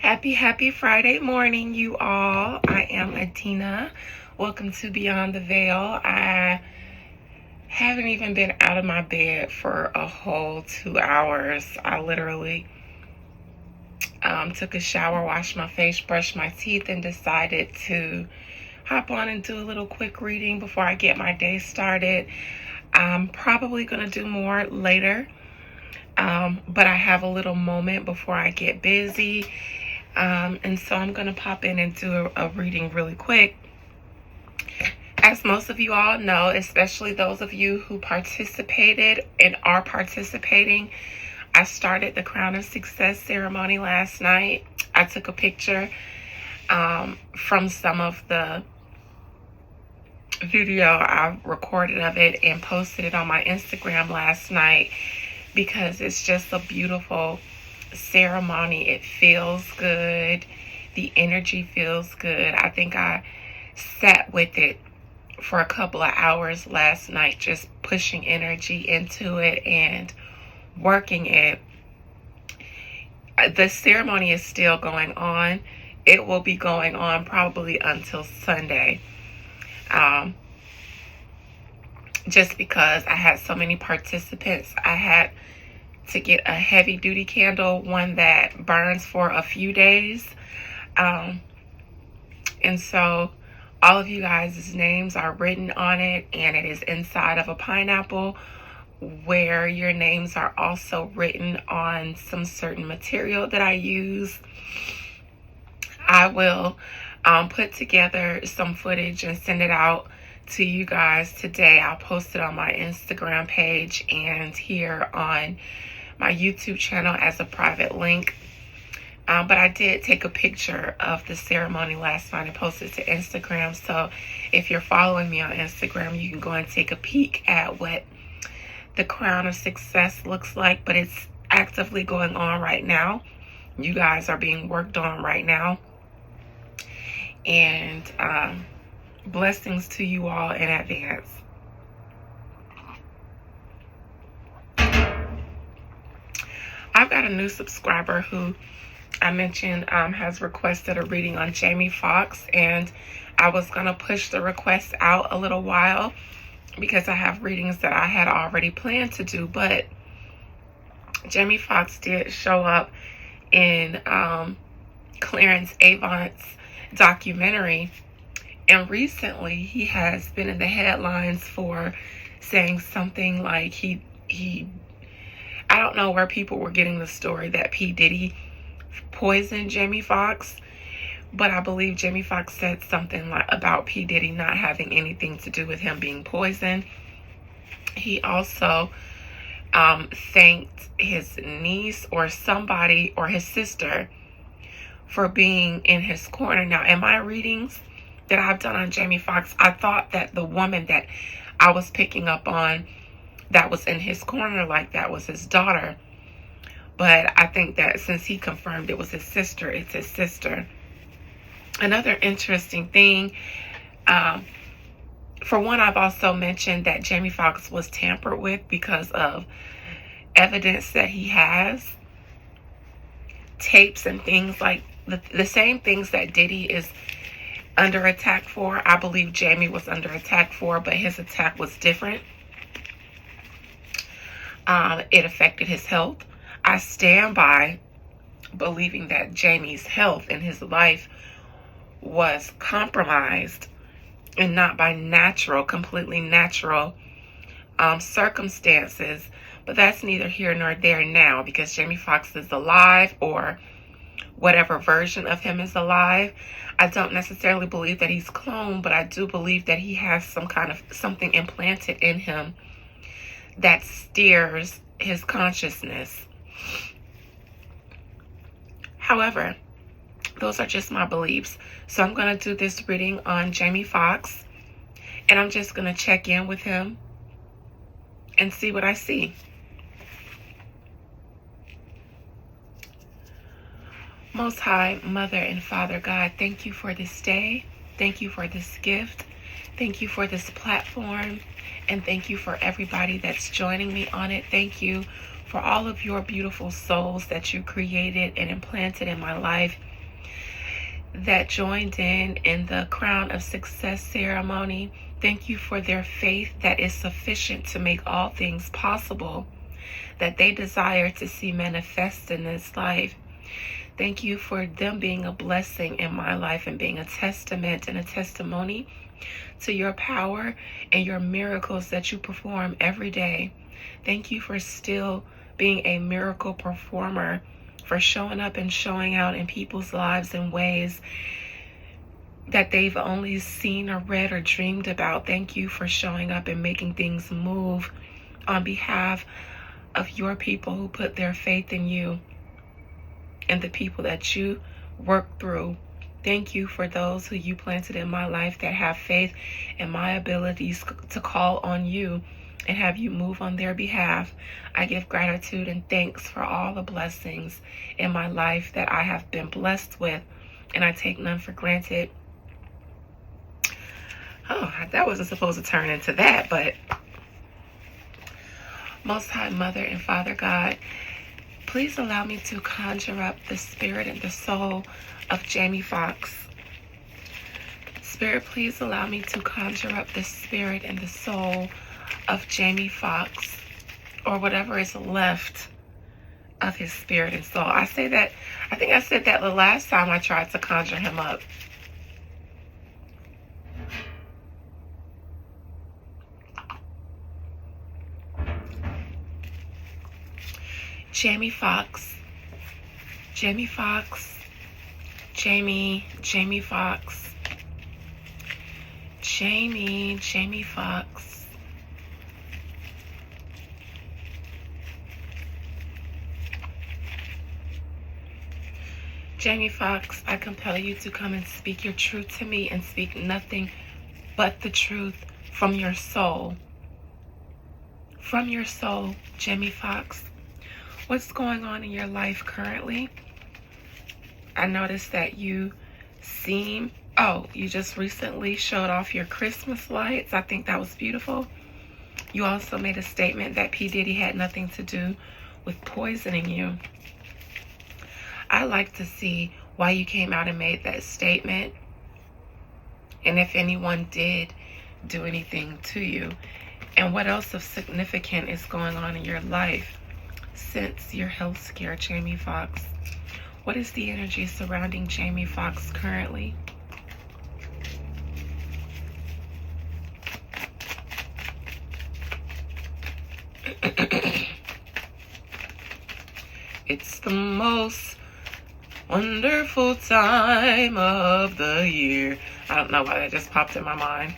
Happy Friday morning, you all. I am Adina. Welcome to Beyond the Veil. I haven't even been out of my bed for a whole 2 hours. I literally took a shower, washed my face, brushed my teeth, and decided to hop on and do a little quick reading before I get my day started. I'm probably going to do more later, but I have a little moment before I get busy. And so I'm going to pop in and do a reading really quick. As most of you all know, especially those of you who participated and are participating, I started the Crown of Success ceremony last night. I took a picture from some of the video I recorded of it and posted it on my Instagram last night because it's just a beautiful ceremony. It feels good. The energy feels good. I think I sat with it for a couple of hours last night, just pushing energy into it and working it. The ceremony is still going on. It will be going on probably until Sunday. Just because I had so many participants, I had to get a heavy duty candle, one that burns for a few days. And so all of you guys' names are written on it, and it is inside of a pineapple where your names are also written on some certain material that I use. I will put together some footage and send it out to you guys today. I'll post it on my Instagram page and here on my YouTube channel as a private link. But I did take a picture of the ceremony last night and posted it to Instagram. So if you're following me on Instagram, you can go and take a peek at what the Crown of Success looks like. But it's actively going on right now. You guys are being worked on right now. And blessings to you all in advance. I've got a new subscriber who I mentioned has requested a reading on Jamie Foxx, and I was going to push the request out a little while because I have readings that I had already planned to do, but Jamie Foxx did show up in Clarence Avant's documentary, and recently he has been in the headlines for saying something like I don't know where people were getting the story that P. Diddy poisoned Jamie Foxx, but I believe Jamie Foxx said something like about P. Diddy not having anything to do with him being poisoned. He also thanked his niece or somebody or his sister for being in his corner. Now, in my readings that I've done on Jamie Foxx, I thought that the woman that I was picking up on that was in his corner like that was his daughter. But I think that since he confirmed it was his sister, it's his sister. Another interesting thing, for one, I've also mentioned that Jamie Foxx was tampered with because of evidence that he has, tapes and things like the same things that Diddy is under attack for. I believe Jamie was under attack for, but his attack was different. It affected his health. I stand by believing that Jamie's health and his life was compromised and not by completely natural circumstances. But that's neither here nor there now because Jamie Foxx is alive, or whatever version of him is alive. I don't necessarily believe that he's cloned, but I do believe that he has some kind of something implanted in him that steers his consciousness. However, those are just my beliefs. So I'm going to do this reading on Jamie Foxx, and I'm just going to check in with him and see what I see. Most High, Mother and Father God, thank you for this day. Thank you for this gift. Thank you for this platform. And thank you for everybody that's joining me on it. Thank you for all of your beautiful souls that you created and implanted in my life that joined in the Crown of Success ceremony. Thank you for their faith that is sufficient to make all things possible that they desire to see manifest in this life. Thank you for them being a blessing in my life and being a testament and a testimony to your power and your miracles that you perform every day. Thank you for still being a miracle performer, for showing up and showing out in people's lives in ways that they've only seen or read or dreamed about. Thank you for showing up and making things move on behalf of your people who put their faith in you and the people that you work through. Thank you for those who you planted in my life that have faith in my abilities to call on you and have you move on their behalf. I give gratitude and thanks for all the blessings in my life that I have been blessed with, and I take none for granted. Oh, that wasn't supposed to turn into that, but Most High Mother and Father God, please allow me to conjure up the spirit and the soul of Jamie Foxx. Spirit, please allow me to conjure up the spirit and the soul of Jamie Foxx, or whatever is left of his spirit and soul. I think I said that the last time I tried to conjure him up. Jamie Foxx. Jamie Foxx. Jamie Foxx. Jamie Foxx. Jamie Foxx, I compel you to come and speak your truth to me and speak nothing but the truth from your soul. From your soul, Jamie Foxx. What's going on in your life currently? I noticed that you just recently showed off your Christmas lights. I think that was beautiful. You also made a statement that P. Diddy had nothing to do with poisoning you. I like to see why you came out and made that statement, and if anyone did do anything to you, and what else of significant is going on in your life since your health scare, Jamie Foxx. What is the energy surrounding Jamie Foxx currently? It's the most wonderful time of the year. I don't know why that just popped in my mind.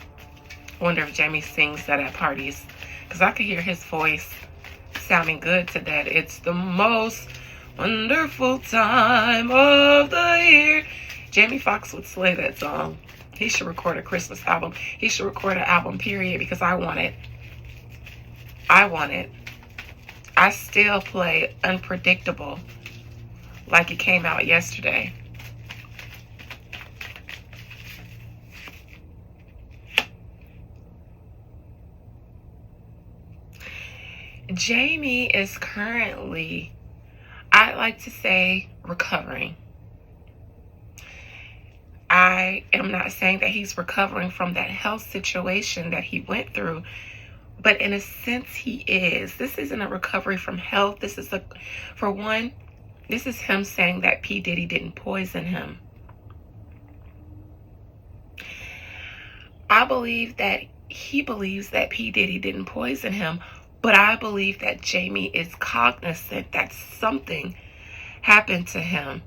I wonder if Jamie sings that at parties, because I could hear his voice sounding good to that. It's the most wonderful time of the year. Jamie Foxx would slay that song. He should record a Christmas album. He should record an album, period, because I want it. I want it. I still play Unpredictable like it came out yesterday. Jamie is currently, I like to say, recovering. I am not saying that he's recovering from that health situation that he went through, but in a sense he is. This isn't a recovery from health. This is this is him saying that P. Diddy didn't poison him. I believe that he believes that P. Diddy didn't poison him, but I believe that Jamie is cognizant that something happened to him.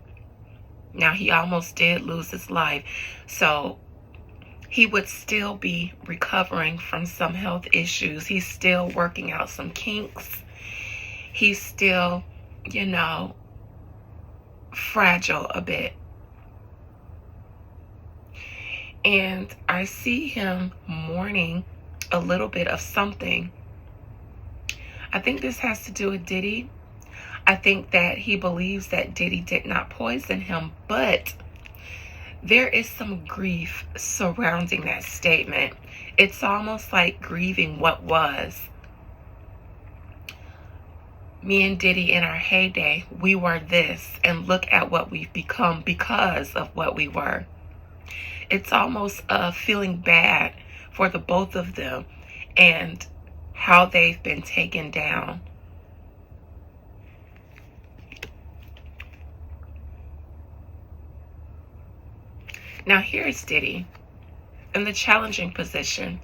Now, he almost did lose his life, so he would still be recovering from some health issues. He's still working out some kinks. He's still, fragile a bit. And I see him mourning a little bit of something. I think this has to do with Diddy. I think that he believes that Diddy did not poison him, but there is some grief surrounding that statement. It's almost like grieving what was. Me and Diddy in our heyday, we were this, and look at what we've become because of what we were. It's almost feeling bad for the both of them and how they've been taken down. Now here's Diddy in the challenging position.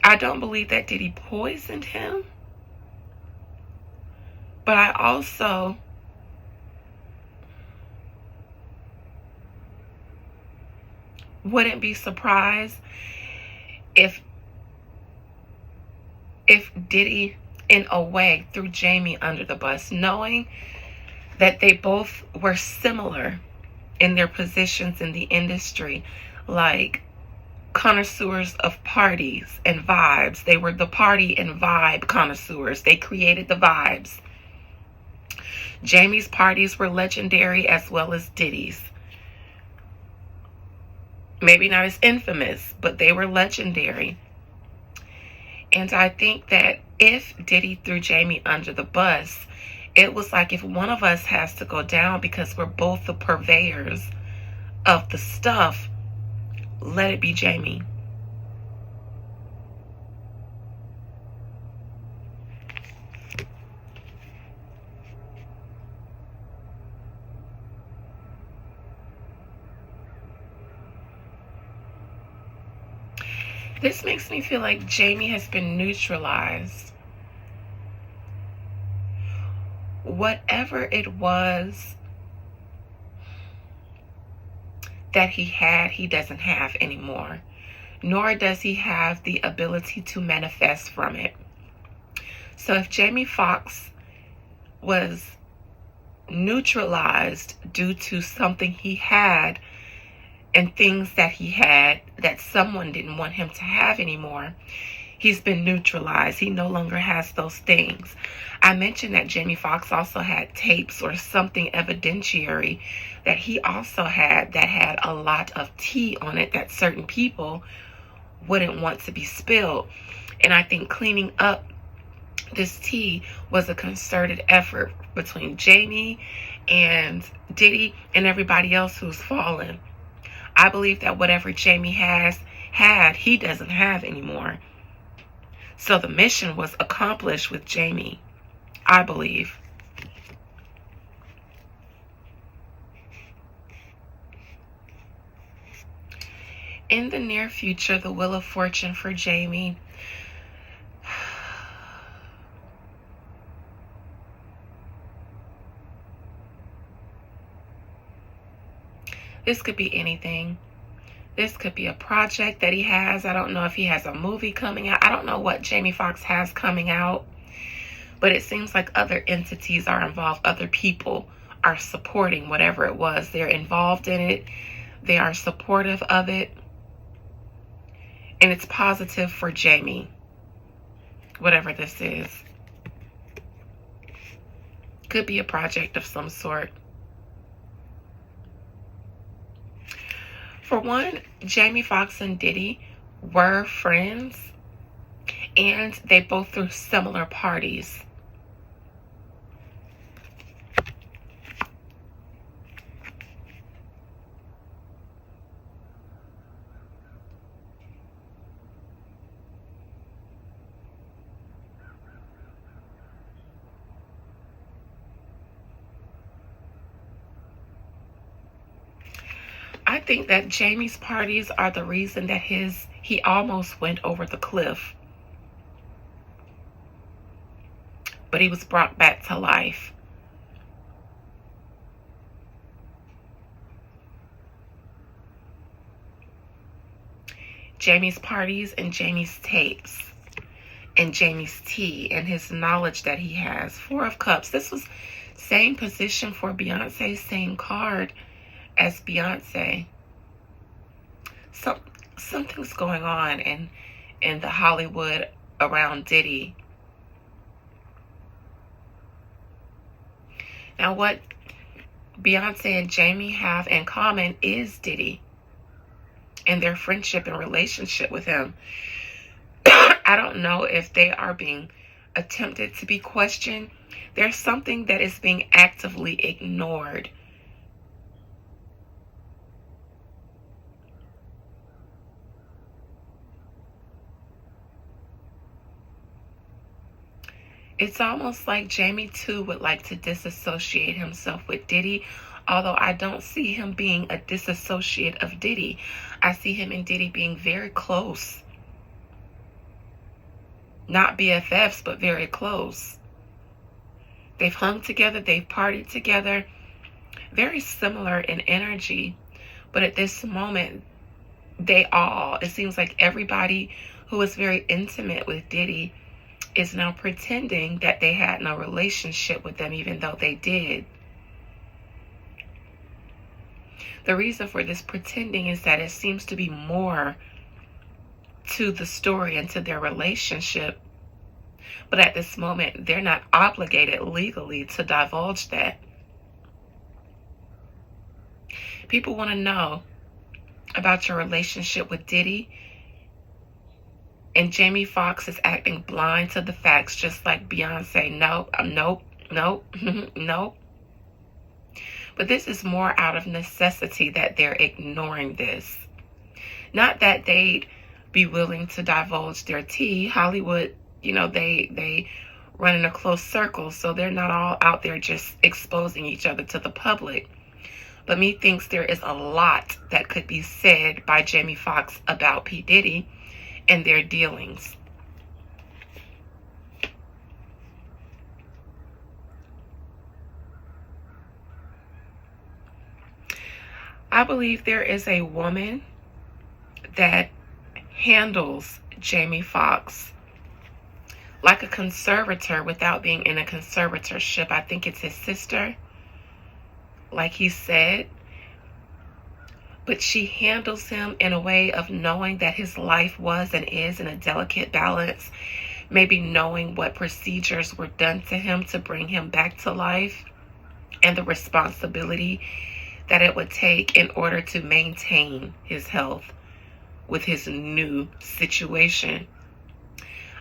I don't believe that Diddy poisoned him, but I also wouldn't be surprised if Diddy, in a way, threw Jamie under the bus, knowing that they both were similar in their positions in the industry, like connoisseurs of parties and vibes. They were the party and vibe connoisseurs. They created the vibes. Jamie's parties were legendary as well as Diddy's. Maybe not as infamous, but they were legendary. And I think that if Diddy threw Jamie under the bus, it was like, if one of us has to go down because we're both the purveyors of the stuff, let it be Jamie. This makes me feel like Jamie has been neutralized. Whatever it was that he had, he doesn't have anymore. Nor does he have the ability to manifest from it. So if Jamie Foxx was neutralized due to something he had and things that he had that someone didn't want him to have anymore, he's been neutralized. He no longer has those things. I mentioned that Jamie Foxx also had tapes or something evidentiary that he also had that had a lot of tea on it that certain people wouldn't want to be spilled. And I think cleaning up this tea was a concerted effort between Jamie and Diddy and everybody else who's fallen. I believe that whatever Jamie had, he doesn't have anymore. So the mission was accomplished with Jamie, I believe. In the near future, the Wheel of Fortune for Jamie. This could be anything. This could be a project that he has. I don't know if he has a movie coming out. I don't know what Jamie Foxx has coming out. But it seems like other entities are involved. Other people are supporting whatever it was. They're involved in it. They are supportive of it. And it's positive for Jamie, whatever this is. Could be a project of some sort. For one, Jamie Foxx and Diddy were friends, and they both threw similar parties. I think that Jamie's parties are the reason that he almost went over the cliff. But he was brought back to life. Jamie's parties and Jamie's tapes and Jamie's tea and his knowledge that he has. Four of Cups. This was same position for Beyonce, same card as Beyonce. Something's going on in the Hollywood around Diddy. Now, what Beyonce and Jamie have in common is Diddy and their friendship and relationship with him. I don't know if they are being attempted to be questioned. There's something that is being actively ignored. It's almost like Jamie too would like to disassociate himself with Diddy, although I don't see him being a disassociate of Diddy. I see him and Diddy being very close. Not BFFs, but very close. They've hung together, they've partied together, very similar in energy. But at this moment, it seems like everybody who is very intimate with Diddy is now pretending that they had no relationship with them, even though they did. The reason for this pretending is that it seems to be more to the story and to their relationship. But at this moment, they're not obligated legally to divulge that. People want to know about your relationship with Diddy. And Jamie Foxx is acting blind to the facts, just like Beyonce. Nope, nope, nope. But this is more out of necessity that they're ignoring this. Not that they'd be willing to divulge their tea. Hollywood, they run in a close circle, so they're not all out there just exposing each other to the public. But me thinks there is a lot that could be said by Jamie Foxx about P. Diddy and their dealings. I believe there is a woman that handles Jamie Foxx like a conservator without being in a conservatorship. I think it's his sister, like he said. But she handles him in a way of knowing that his life was and is in a delicate balance. Maybe knowing what procedures were done to him to bring him back to life and the responsibility that it would take in order to maintain his health with his new situation.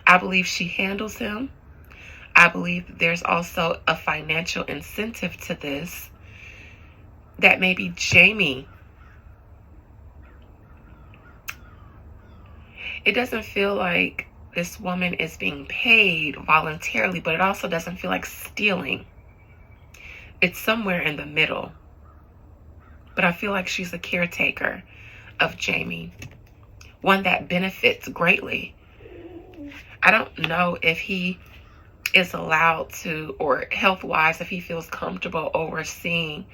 I believe she handles him. I believe there's also a financial incentive to this, that maybe Jamie, it doesn't feel like this woman is being paid voluntarily, but it also doesn't feel like stealing. It's somewhere in the middle. But I feel like she's a caretaker of Jamie, one that benefits greatly. I don't know if he is allowed to, or health-wise, if he feels comfortable overseeing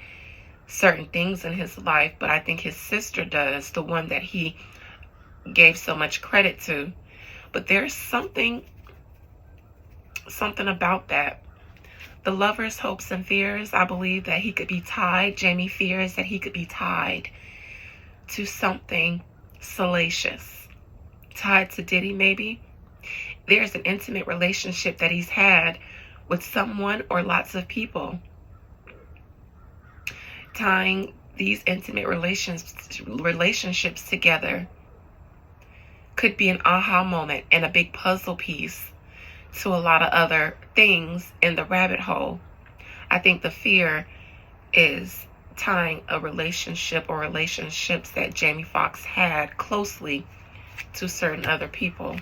certain things in his life, but I think his sister does, the one that he gave so much credit to. But there's something about that. The lover's hopes and fears, I believe that he could be tied. Jamie fears that he could be tied to something salacious. Tied to Diddy, maybe. There's an intimate relationship that he's had with someone or lots of people. Tying these intimate relationships together could be an aha moment and a big puzzle piece to a lot of other things in the rabbit hole. I think the fear is tying a relationship or relationships that Jamie Foxx had closely to certain other people.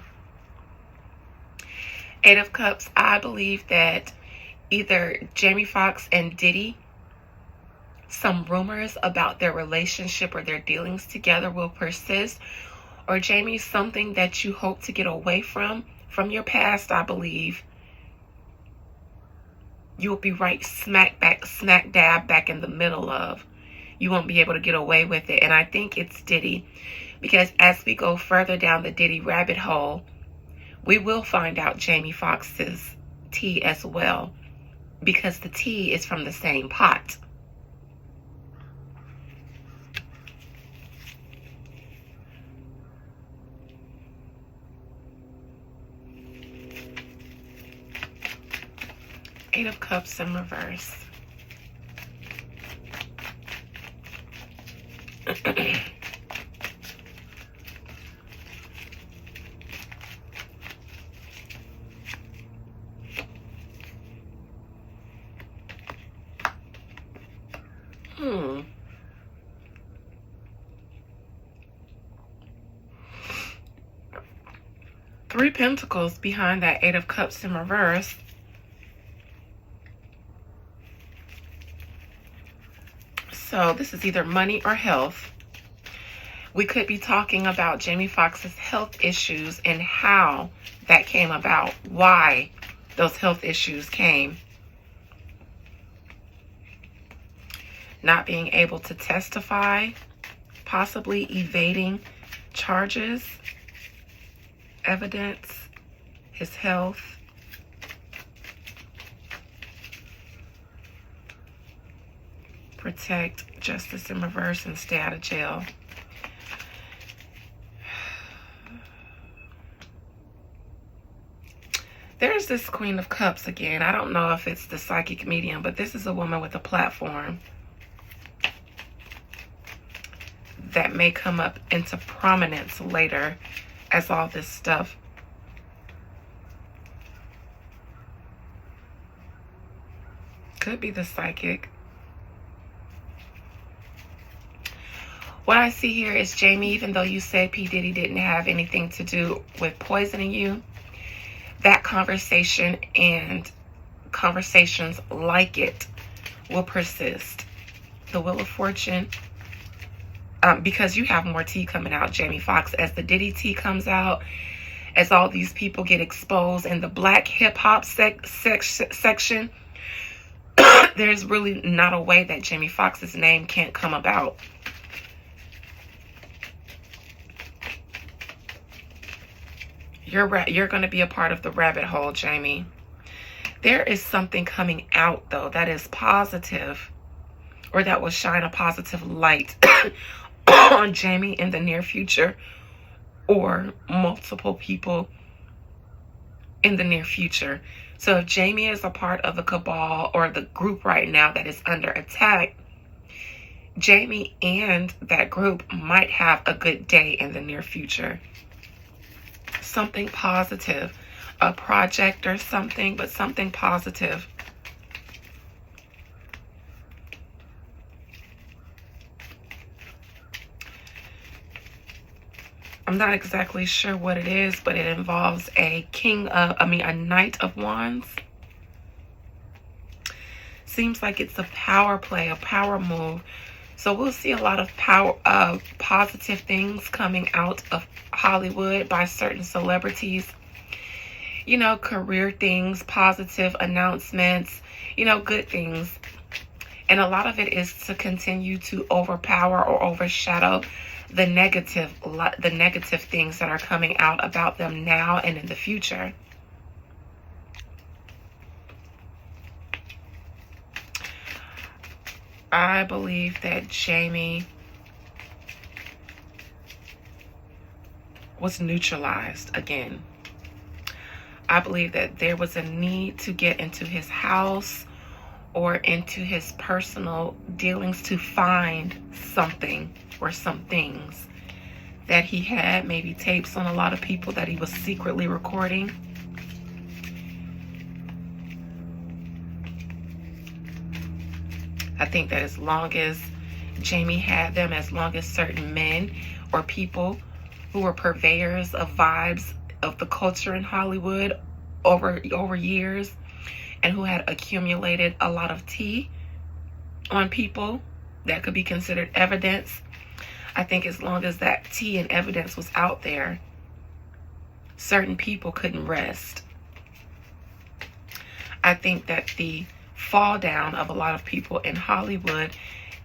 Eight of Cups, I believe that either Jamie Foxx and Diddy, some rumors about their relationship or their dealings together will persist, or Jamie, something that you hope to get away from your past, I believe you'll be right smack dab back in the middle of. You won't be able to get away with it. And I think it's Diddy, because as we go further down the Diddy rabbit hole, we will find out Jamie Foxx's tea as well, because the tea is from the same pot. Eight of Cups in reverse. Three Pentacles behind that Eight of Cups in reverse. So this is either money or health. We could be talking about Jamie Foxx's health issues and how that came about, why those health issues came. Not being able to testify, possibly evading charges, evidence, his health. Protect, justice in reverse, and stay out of jail. There's this Queen of Cups again. I don't know if it's the psychic medium, but this is a woman with a platform that may come up into prominence later as all this stuff could be the psychic. What I see here is Jamie, even though you said P. Diddy didn't have anything to do with poisoning you, that conversation and conversations like it will persist. The Wheel of Fortune, because you have more tea coming out, Jamie Foxx, as the Diddy tea comes out, as all these people get exposed in the black hip-hop section, there's really not a way that Jamie Foxx's name can't come about. You're going to be a part of the rabbit hole, Jamie. There is something coming out, though, that is positive, or that will shine a positive light on Jamie in the near future, or multiple people in the near future. So if Jamie is a part of the cabal or the group right now that is under attack, Jamie and that group might have a good day in the near future. Something positive, a project or something, but something positive. I'm not exactly sure what it is, but it involves a Knight of Wands. Seems like it's a power play, a power move. So we'll see a lot of positive things coming out of Hollywood by certain celebrities. You know, career things, positive announcements, you know, good things. And a lot of it is to continue to overpower or overshadow the negative things that are coming out about them now and in the future. I believe that Jamie was neutralized again. I believe that there was a need to get into his house or into his personal dealings to find something or some things that he had, maybe tapes on a lot of people that he was secretly recording. I think that as long as Jamie had them, as long as certain men or people who were purveyors of vibes of the culture in Hollywood over years, and who had accumulated a lot of tea on people that could be considered evidence, I think as long as that tea and evidence was out there, certain people couldn't rest. I think that the fall down of a lot of people in Hollywood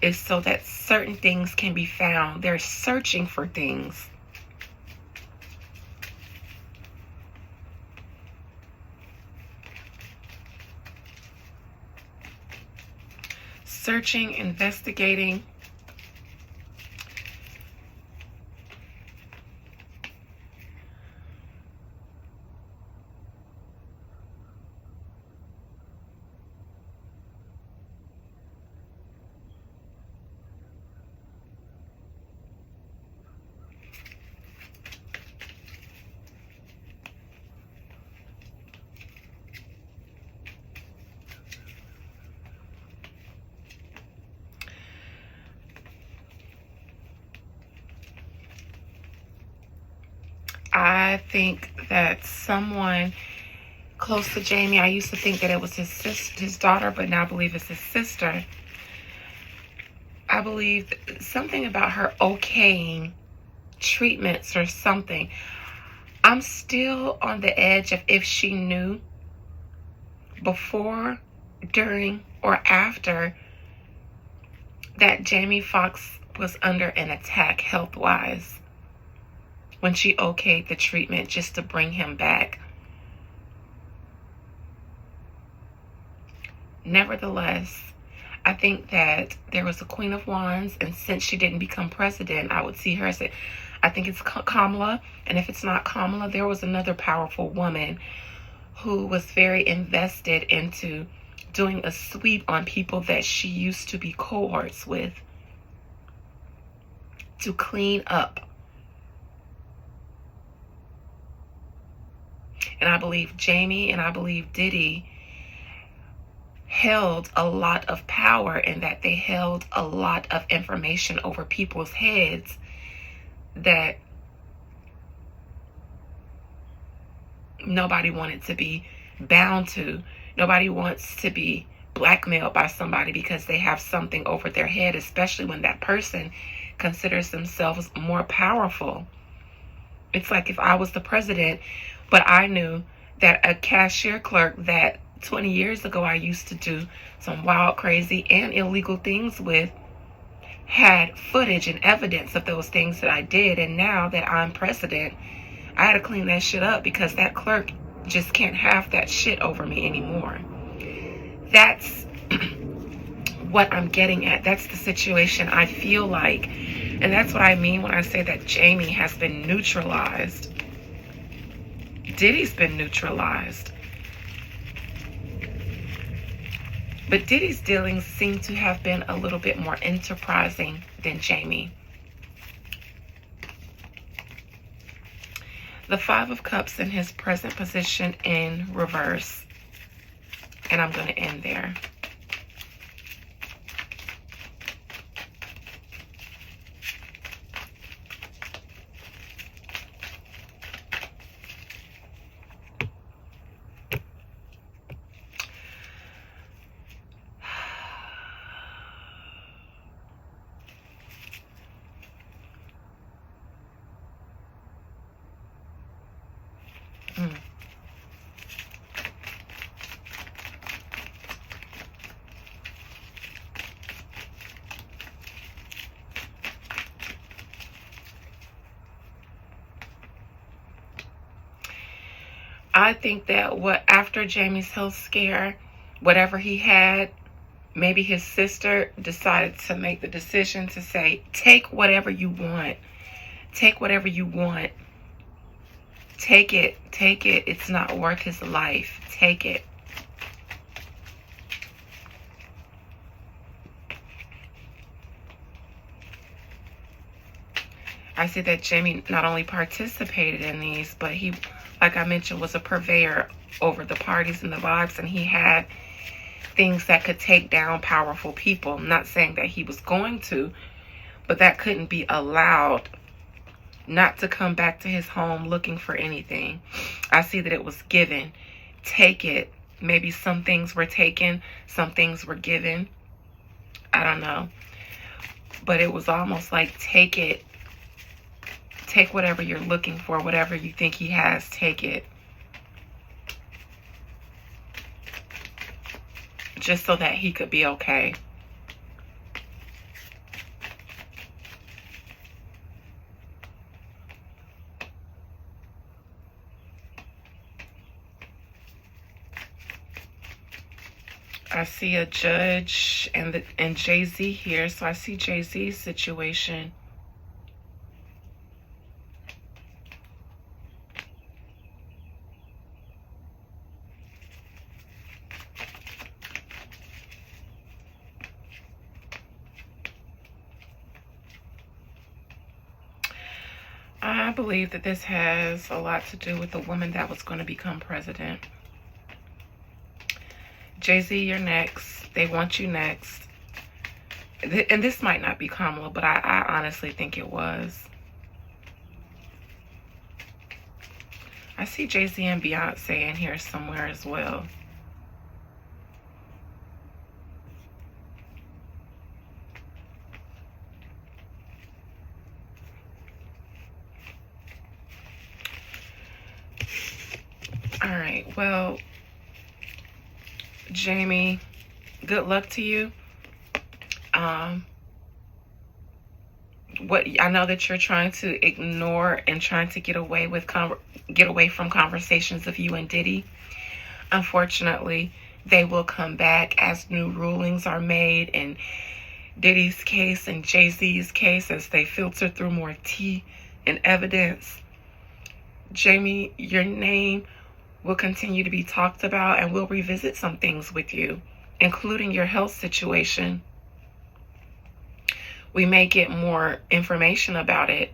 is so that certain things can be found. They're searching for things. Searching, investigating. I think that someone close to Jamie, I used to think that it was his daughter, but now I believe it's his sister. I believe something about her okaying treatments or something. I'm still on the edge of if she knew before, during, or after that Jamie Foxx was under an attack health-wise when she okayed the treatment just to bring him back. Nevertheless, I think that there was a Queen of Wands, and since she didn't become president, I would see her as I think it's Kamala, and if it's not Kamala, there was another powerful woman who was very invested into doing a sweep on people that she used to be cohorts with to clean up. And I believe Jamie and I believe Diddy held a lot of power, and that they held a lot of information over people's heads that nobody wanted to be bound to. Nobody wants to be blackmailed by somebody because they have something over their head, especially when that person considers themselves more powerful. It's like if I was the president, but I knew that a cashier clerk that 20 years ago I used to do some wild, crazy, and illegal things with had footage and evidence of those things that I did, and now that I'm president, I had to clean that shit up because that clerk just can't have that shit over me anymore. That's what I'm getting at. That's the situation I feel like. And that's what I mean when I say that Jamie has been neutralized. Diddy's been neutralized. But Diddy's dealings seem to have been a little bit more enterprising than Jamie. The Five of Cups in his present position in reverse. And I'm going to end there. I think that after Jamie's health scare, whatever he had, maybe his sister decided to make the decision to say, take whatever you want. Take whatever you want. Take it. Take it. It's not worth his life. Take it. I see that Jamie not only participated in these, but he, like I mentioned, was a purveyor over the parties and the vibes, and he had things that could take down powerful people. I'm not saying that he was going to, but that couldn't be allowed not to come back to his home looking for anything. I see that it was given. Take it. Maybe some things were taken, some things were given. I don't know. But it was almost like, take it. Take whatever you're looking for, whatever you think he has, take it. Just so that he could be okay. I see a judge and Jay-Z here, so I see Jay-Z's situation. I believe that this has a lot to do with the woman that was going to become president. Jay-Z, you're next. They want you next. And this might not be Kamala, but I honestly think it was. I see Jay-Z and Beyonce in here somewhere as well. All right, well, Jamie, good luck to you. What I know that you're trying to ignore and trying to get away from conversations of you and Diddy. Unfortunately, they will come back as new rulings are made in Diddy's case and Jay-Z's case as they filter through more tea and evidence. Jamie, your name will continue to be talked about, and we'll revisit some things with you, including your health situation. We may get more information about it.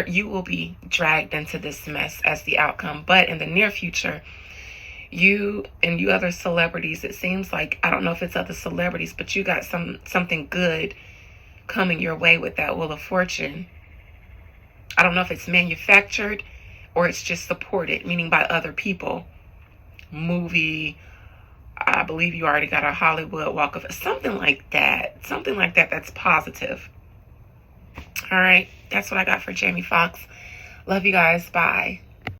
You will be dragged into this mess as the outcome. But in the near future, you other celebrities, it seems like, I don't know if it's other celebrities, but you got something good coming your way with that Wheel of Fortune. I don't know if it's manufactured or it's just supported, meaning by other people. Movie, I believe you already got a Hollywood Walk of something like that. Something like that that's positive. All right, that's what I got for Jamie Foxx. Love you guys. Bye.